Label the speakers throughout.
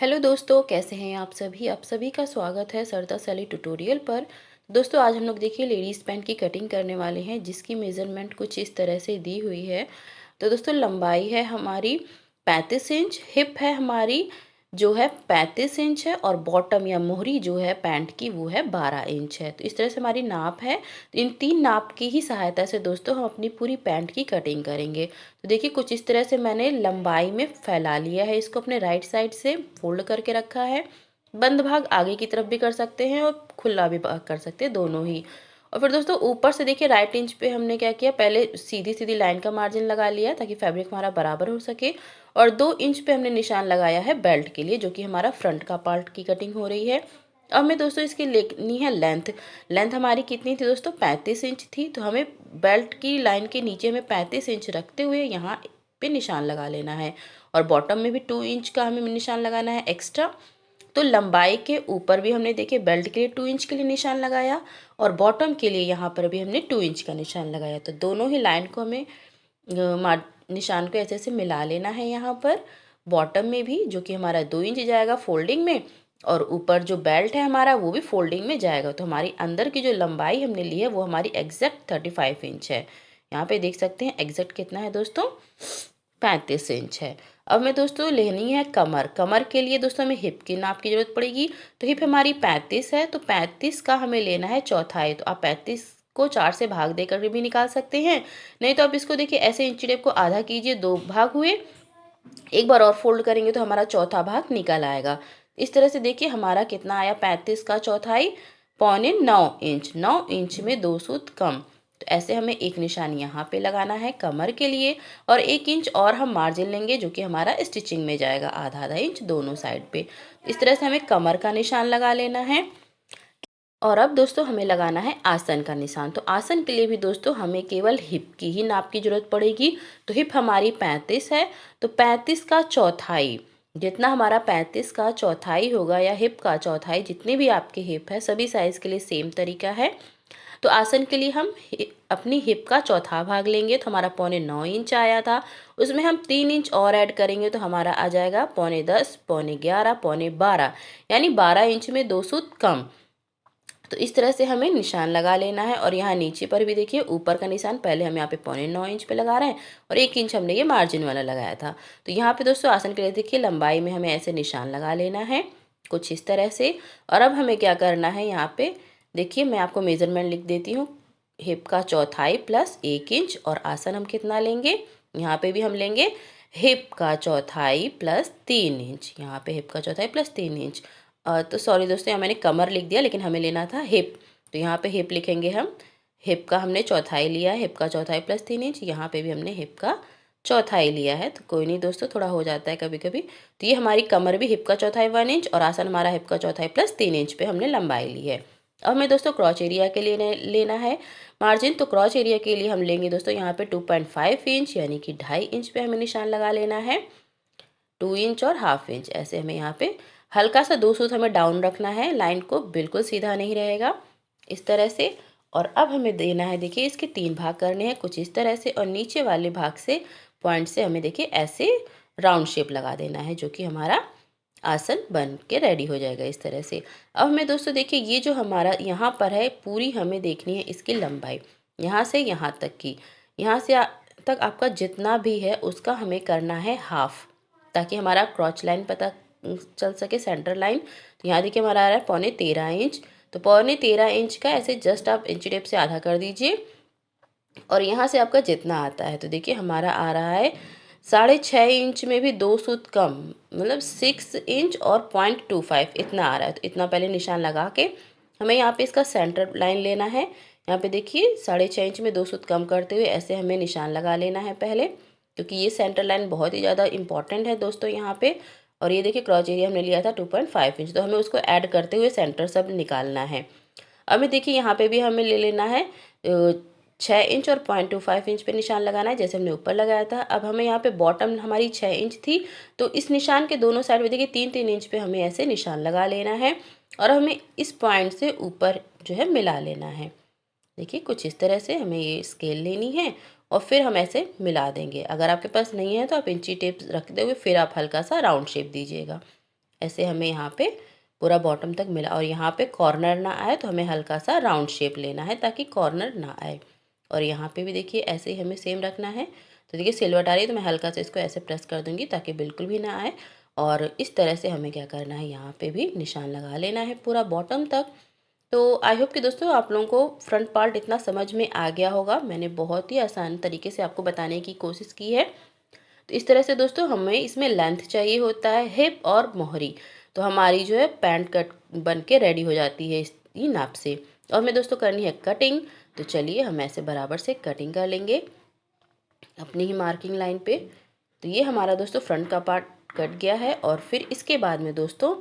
Speaker 1: Hello दोस्तों, कैसे हैं आप सभी का स्वागत है सरदा सैली ट्यूटोरियल पर। दोस्तों आज हम लोग देखिए लेडीज़ पैंट की कटिंग करने वाले हैं, जिसकी मेज़रमेंट कुछ इस तरह से दी हुई है। तो दोस्तों लंबाई है हमारी 35 इंच, हिप है हमारी जो है 35 इंच है, और बॉटम या मोहरी जो है पैंट की वो है 12 इंच है। तो इस तरह से हमारी नाप है। तो इन तीन नाप की ही सहायता से दोस्तों हम अपनी पूरी पैंट की कटिंग करेंगे। तो देखिए कुछ इस तरह से मैंने लंबाई में फैला लिया है, इसको अपने राइट साइड से फोल्ड करके रखा है। बंद भाग आगे की तरफ भी कर सकते हैं और खुला भी भाग कर सकते हैं, दोनों ही। और फिर दोस्तों ऊपर से देखिए राइट इंच पे हमने क्या किया, पहले सीधी सीधी लाइन का मार्जिन लगा लिया ताकि फैब्रिक हमारा बराबर हो सके। और 2 इंच पे हमने निशान लगाया है बेल्ट के लिए, जो कि हमारा फ्रंट का पार्ट की कटिंग हो रही है। अब हमें दोस्तों इसकी लेनी है लेंथ। लेंथ हमारी कितनी थी दोस्तों, 35 इंच थी। तो हमें बेल्ट की लाइन के नीचे हमें 35 इंच रखते हुए यहाँ पे निशान लगा लेना है। और बॉटम में भी 2 इंच का हमें निशान लगाना है एक्स्ट्रा। तो लंबाई के ऊपर भी हमने देखिए बेल्ट के लिए 2 इंच के लिए निशान लगाया, और बॉटम के लिए यहाँ पर भी हमने 2 इंच का निशान लगाया। तो दोनों ही लाइन को हमें निशान को ऐसे ऐसे मिला लेना है यहाँ पर। बॉटम में भी जो कि हमारा 2 इंच जाएगा फोल्डिंग में, और ऊपर जो बेल्ट है हमारा वो भी फोल्डिंग में जाएगा। तो हमारी अंदर की जो लंबाई हमने ली है वो हमारी एग्जैक्ट 35 इंच है। यहाँ पे देख सकते हैं एग्जैक्ट कितना है दोस्तों, 35 इंच है। अब मैं दोस्तों लेनी है कमर। कमर के लिए दोस्तों हमें हिप की नाप की जरूरत पड़ेगी। तो हिप हमारी 35 है, तो 35 का हमें लेना है चौथाई। तो आप 35 को 4 से भाग देकर भी निकाल सकते हैं, नहीं तो आप इसको देखिए ऐसे इंची टेप को आधा कीजिए, 2 भाग हुए, एक बार और फोल्ड करेंगे तो हमारा चौथा भाग निकल आएगा। इस तरह से देखिए हमारा कितना आया, 35 का चौथाई 9.25 इंच। 9 इंच में 2 सूत कम। तो ऐसे हमें एक निशान यहाँ पे लगाना है कमर के लिए, और 1 इंच और हम मार्जिन लेंगे जो कि हमारा स्टिचिंग में जाएगा, आधा आधा इंच दोनों साइड पे। इस तरह से हमें कमर का निशान लगा लेना है। और अब दोस्तों हमें लगाना है आसन का निशान। तो आसन के लिए भी दोस्तों हमें केवल हिप की ही नाप की जरूरत पड़ेगी। तो हिप हमारी 35 है, तो 35 का चौथाई, जितना हमारा 35 का चौथाई होगा या हिप का चौथाई, जितनी भी आपकी हिप है सभी साइज के लिए सेम तरीका है। तो आसन के लिए हम अपनी हिप का चौथा भाग लेंगे। तो हमारा 9.25 इंच आया था, उसमें हम 3 इंच और ऐड करेंगे तो हमारा आ जाएगा 10.10, 11.5, 12.5, यानी 12 इंच में 2 सूत कम। तो इस तरह से हमें निशान लगा लेना है। और यहाँ नीचे पर भी देखिए ऊपर का निशान पहले हम यहाँ पे 9.25 इंच पे लगा रहे हैं, और 1 इंच हमने ये मार्जिन वाला लगाया था। तो यहाँ पे दोस्तों आसन के लिए देखिए लंबाई में हमें ऐसे निशान लगा लेना है कुछ इस तरह से। और अब हमें क्या करना है, यहाँ पे देखिए मैं आपको मेजरमेंट लिख देती हूँ। हिप का चौथाई प्लस 1 इंच, और आसन हम कितना लेंगे, यहाँ पे भी हम लेंगे हिप का चौथाई प्लस 3 इंच। यहाँ पे हिप का चौथाई प्लस 3 इंच। तो सॉरी दोस्तों, यहाँ मैंने कमर लिख दिया, लेकिन हमें लेना था हिप। तो यहाँ पे हिप लिखेंगे हम। हिप का हमने चौथाई लिया है, हिप का चौथाई प्लस 3 इंच। यहाँ पे भी हमने हिप का चौथाई लिया है। तो कोई नहीं दोस्तों, थोड़ा हो जाता है कभी कभी। तो ये हमारी कमर भी हिप का चौथाई 1 इंच, और आसन हमारा हिप का चौथाई प्लस 3 इंच पे हमने लंबाई ली है। अब हमें दोस्तों क्रॉच एरिया के लिए लेना है मार्जिन। तो क्रॉच एरिया के लिए हम लेंगे दोस्तों यहाँ पे 2.5 इंच, यानी कि 2.5 इंच पे हमें निशान लगा लेना है। 2 इंच और हाफ इंच ऐसे हमें यहाँ पे हल्का सा 2 सूत हमें डाउन रखना है, लाइन को बिल्कुल सीधा नहीं रहेगा, इस तरह से। और अब हमें देना है, देखिए इसके 3 भाग करने हैं कुछ इस तरह से, और नीचे वाले भाग से पॉइंट से हमें देखिए ऐसे राउंड शेप लगा देना है, जो कि हमारा आसन बन के रेडी हो जाएगा इस तरह से। अब हमें दोस्तों देखिए ये जो हमारा यहाँ पर है, पूरी हमें देखनी है इसकी लंबाई, यहाँ से यहाँ तक की। यहाँ से तक आपका जितना भी है उसका हमें करना है हाफ, ताकि हमारा क्रॉच लाइन पता चल सके, सेंटर लाइन। तो यहाँ देखिए हमारा आ रहा है 13.5 इंच। तो 13.5 इंच का ऐसे जस्ट आप इंची टेप से आधा कर दीजिए, और यहाँ से आपका जितना आता है, तो देखिए हमारा आ रहा है 6.5 इंच में भी 2 सूत कम, मतलब 6 इंच और 0.25 इतना आ रहा है। तो इतना पहले निशान लगा के हमें यहाँ पे इसका सेंटर लाइन लेना है। यहाँ पे देखिए 6.5 इंच में 2 सूत कम करते हुए ऐसे हमें निशान लगा लेना है पहले, क्योंकि ये सेंटर लाइन बहुत ही ज़्यादा इंपॉर्टेंट है दोस्तों यहाँ पे। और ये देखिए क्रॉच एरिया हमने लिया था 2.5 इंच, तो हमें उसको ऐड करते हुए सेंटर सब निकालना है। अब देखिए यहाँ पे भी हमें ले लेना है 6 इंच और 0.25 इंच पे निशान लगाना है, जैसे हमने ऊपर लगाया था। अब हमें यहाँ पे बॉटम हमारी 6 इंच थी, तो इस निशान के दोनों साइड में देखिए 3-3 इंच पे हमें ऐसे निशान लगा लेना है, और हमें इस पॉइंट से ऊपर जो है मिला लेना है। देखिए कुछ इस तरह से हमें ये स्केल लेनी है, और फिर हम ऐसे मिला देंगे। अगर आपके पास नहीं है तो आप इंची टेप रखते हुए फिर आप हल्का सा राउंड शेप दीजिएगा। ऐसे हमें यहाँ पे पूरा बॉटम तक मिला, और यहाँ पे कॉर्नर ना आए तो हमें हल्का सा राउंड शेप लेना है ताकि कॉर्नर ना आए। और यहाँ पे भी देखिए ऐसे ही हमें सेम रखना है। तो देखिए सिलवट आ रही है तो मैं हल्का सा इसको ऐसे प्रेस कर दूँगी ताकि बिल्कुल भी ना आए। और इस तरह से हमें क्या करना है, यहाँ पे भी निशान लगा लेना है पूरा बॉटम तक। तो आई होप कि दोस्तों आप लोगों को फ्रंट पार्ट इतना समझ में आ गया होगा। मैंने बहुत ही आसान तरीके से आपको बताने की कोशिश की है। तो इस तरह से दोस्तों हमें इसमें लेंथ चाहिए होता है, हिप और मोहरी। तो हमारी जो है पैंट कट बन के रेडी हो जाती है इसी नाप से। और मैं दोस्तों करनी है कटिंग। तो चलिए हम ऐसे बराबर से कटिंग कर लेंगे अपनी ही मार्किंग लाइन पे। तो ये हमारा दोस्तों फ्रंट का पार्ट कट गया है। और फिर इसके बाद में दोस्तों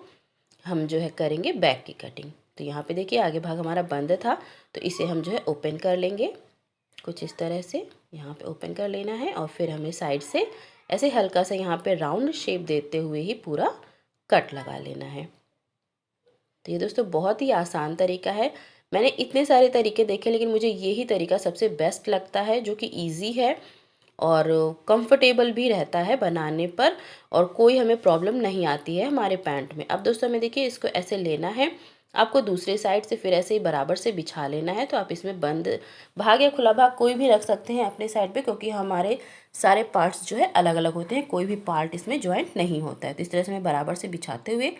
Speaker 1: हम जो है करेंगे बैक की कटिंग। तो यहाँ पे देखिए आगे भाग हमारा बंद था, तो इसे हम जो है ओपन कर लेंगे कुछ इस तरह से। यहाँ पे ओपन कर लेना है और फिर हमें साइड से ऐसे हल्का सा यहाँ पे राउंड शेप देते हुए ही पूरा कट लगा लेना है। तो ये दोस्तों बहुत ही आसान तरीका है। मैंने इतने सारे तरीके देखे लेकिन मुझे यही तरीका सबसे बेस्ट लगता है, जो कि इजी है और कंफर्टेबल भी रहता है बनाने पर, और कोई हमें प्रॉब्लम नहीं आती है हमारे पैंट में। अब दोस्तों हमें देखिए इसको ऐसे लेना है, आपको दूसरे साइड से फिर ऐसे ही बराबर से बिछा लेना है। तो आप इसमें बंद भाग या खुला भाग कोई भी रख सकते हैं अपने साइड पे, क्योंकि हमारे सारे पार्ट्स जो है अलग अलग होते हैं, कोई भी पार्ट इसमें ज्वाइंट नहीं होता है। तो इस तरह से हमें बराबर से बिछाते हुए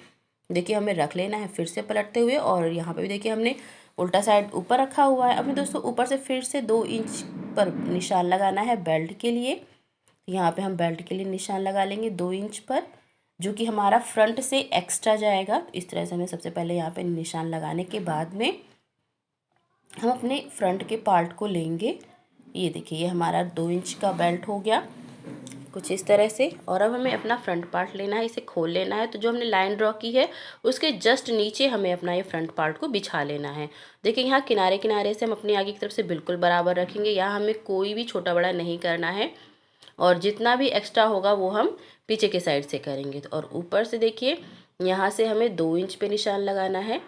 Speaker 1: देखिए हमें रख लेना है, फिर से पलटते हुए। और यहाँ पे भी देखिए हमने उल्टा साइड ऊपर रखा हुआ है। अब दोस्तों ऊपर से फिर से 2 इंच पर निशान लगाना है बेल्ट के लिए। यहाँ पे हम बेल्ट के लिए निशान लगा लेंगे 2 इंच पर, जो कि हमारा फ्रंट से एक्स्ट्रा जाएगा। तो इस तरह से हमें सबसे पहले यहाँ पे निशान लगाने के बाद में हम अपने फ्रंट के पार्ट को लेंगे। ये देखिए ये हमारा 2 इंच का बेल्ट हो गया कुछ इस तरह से। और अब हमें अपना फ्रंट पार्ट लेना है, इसे खोल लेना है। तो जो हमने लाइन ड्रॉ की है उसके जस्ट नीचे हमें अपना ये फ्रंट पार्ट को बिछा लेना है। देखिए यहाँ किनारे किनारे से हम अपनी आगे की तरफ से बिल्कुल बराबर रखेंगे। यहाँ हमें कोई भी छोटा बड़ा नहीं करना है, और जितना भी एक्स्ट्रा होगा वो हम पीछे के साइड से करेंगे। तो और ऊपर से देखिए यहाँ से हमें 2 इंच पे निशान लगाना है।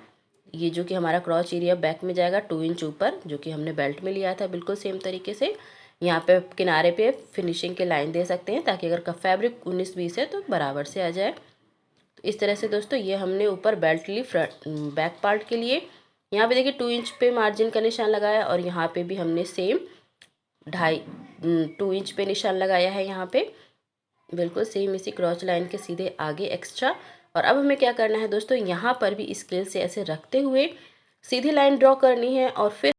Speaker 1: ये जो कि हमारा क्रॉच एरिया बैक में जाएगा 2 इंच ऊपर, जो कि हमने बेल्ट में लिया था बिल्कुल सेम तरीके से। यहाँ पे किनारे पे फिनिशिंग के लाइन दे सकते हैं ताकि अगर का फैब्रिक 19-20 है तो बराबर से आ जाए। तो इस तरह से दोस्तों ये हमने ऊपर बेल्ट ली फ्रंट बैक पार्ट के लिए। यहाँ पे देखिए 2 इंच पे मार्जिन का निशान लगाया, और यहाँ पे भी हमने सेम 2.5 इंच पे निशान लगाया है यहाँ पे बिल्कुल सेम इसी क्रॉच लाइन के सीधे आगे एक्स्ट्रा। और अब हमें क्या करना है दोस्तों, यहाँ पर भी स्केल से ऐसे रखते हुए सीधी लाइन ड्रॉ करनी है। और फिर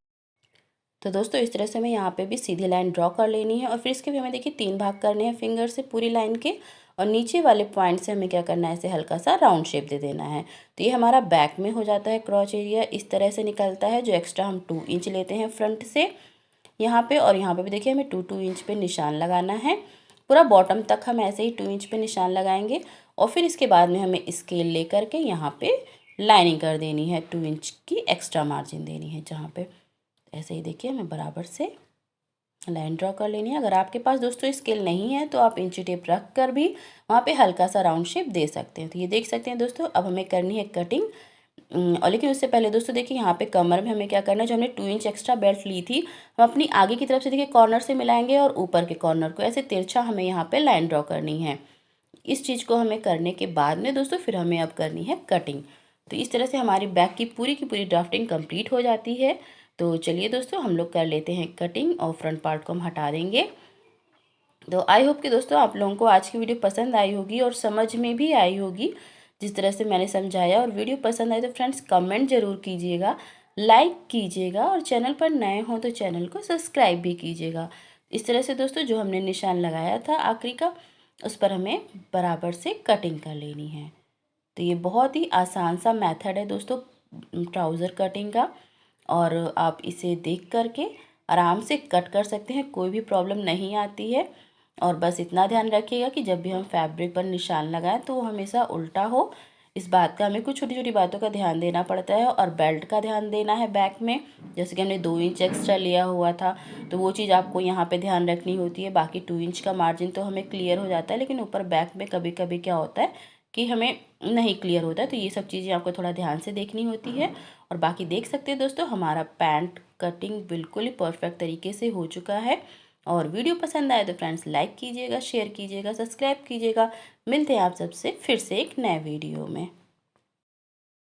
Speaker 1: तो दोस्तों इस तरह से हमें यहाँ पे भी सीधी लाइन ड्रॉ कर लेनी है। और फिर इसके भी हमें देखिए 3 भाग करने हैं फिंगर से पूरी लाइन के, और नीचे वाले पॉइंट से हमें क्या करना है, ऐसे हल्का सा राउंड शेप दे देना है। तो ये हमारा बैक में हो जाता है क्रॉच एरिया इस तरह से निकलता है, जो एक्स्ट्रा हम 2 इंच लेते हैं फ्रंट से यहाँ पे। और यहाँ पे भी देखिए हमें 2 इंच पे निशान लगाना है। पूरा बॉटम तक हम ऐसे ही 2 इंच पे निशान लगाएंगे। और फिर इसके बाद में हमें स्केल लेकर के यहाँ पे लाइनिंग कर देनी है, 2 इंच की एक्स्ट्रा मार्जिन देनी है जहाँ पे। ऐसे ही देखिए हमें बराबर से लाइन ड्रॉ कर लेनी है। अगर आपके पास दोस्तों स्केल नहीं है तो आप इंची टेप रख कर भी वहाँ पे हल्का सा राउंड शेप दे सकते हैं। तो ये देख सकते हैं दोस्तों, अब हमें करनी है कटिंग। और लेकिन उससे पहले दोस्तों देखिए यहाँ पे कमर में हमें क्या करना है, जो हमने 2 इंच एक्स्ट्रा बेल्ट ली थी हम अपनी आगे की तरफ से देखिए कॉर्नर से मिलाएंगे, और ऊपर के कॉर्नर को ऐसे तिरछा हमें यहाँ पे लाइन ड्रॉ करनी है। इस चीज़ को हमें करने के बाद में दोस्तों फिर हमें अब करनी है कटिंग। तो इस तरह से हमारी बैक की पूरी ड्राफ्टिंग कंप्लीट हो जाती है। तो चलिए दोस्तों हम लोग कर लेते हैं कटिंग, और फ्रंट पार्ट को हम हटा देंगे। तो आई होप कि दोस्तों आप लोगों को आज की वीडियो पसंद आई होगी और समझ में भी आई होगी जिस तरह से मैंने समझाया। और वीडियो पसंद आई तो फ्रेंड्स कमेंट ज़रूर कीजिएगा, लाइक कीजिएगा, और चैनल पर नए हों तो चैनल को सब्सक्राइब भी कीजिएगा। इस तरह से दोस्तों जो हमने निशान लगाया था आखिरी का, उस पर हमें बराबर से कटिंग कर लेनी है। तो ये बहुत ही आसान सा मेथड है दोस्तों ट्राउज़र कटिंग का, और आप इसे देख करके आराम से कट कर सकते हैं, कोई भी प्रॉब्लम नहीं आती है। और बस इतना ध्यान रखिएगा कि जब भी हम फैब्रिक पर निशान लगाएं तो वो हमेशा उल्टा हो। इस बात का हमें कुछ छोटी छोटी बातों का ध्यान देना पड़ता है, और बेल्ट का ध्यान देना है बैक में। जैसे कि हमने 2 इंच एक्स्ट्रा लिया हुआ था तो वो चीज़ आपको यहाँ पे ध्यान रखनी होती है। बाकी 2 इंच का मार्जिन तो हमें क्लियर हो जाता है, लेकिन ऊपर बैक में कभी कभी क्या होता है कि हमें नहीं क्लियर होता है। तो ये सब चीज़ें आपको थोड़ा ध्यान से देखनी होती है। और बाकी देख सकते हैं दोस्तों हमारा पैंट कटिंग बिल्कुल ही परफेक्ट तरीके से हो चुका है। और वीडियो पसंद आए तो फ्रेंड्स लाइक कीजिएगा, शेयर कीजिएगा, सब्सक्राइब कीजिएगा। मिलते हैं आप सबसे फिर से एक नए वीडियो में।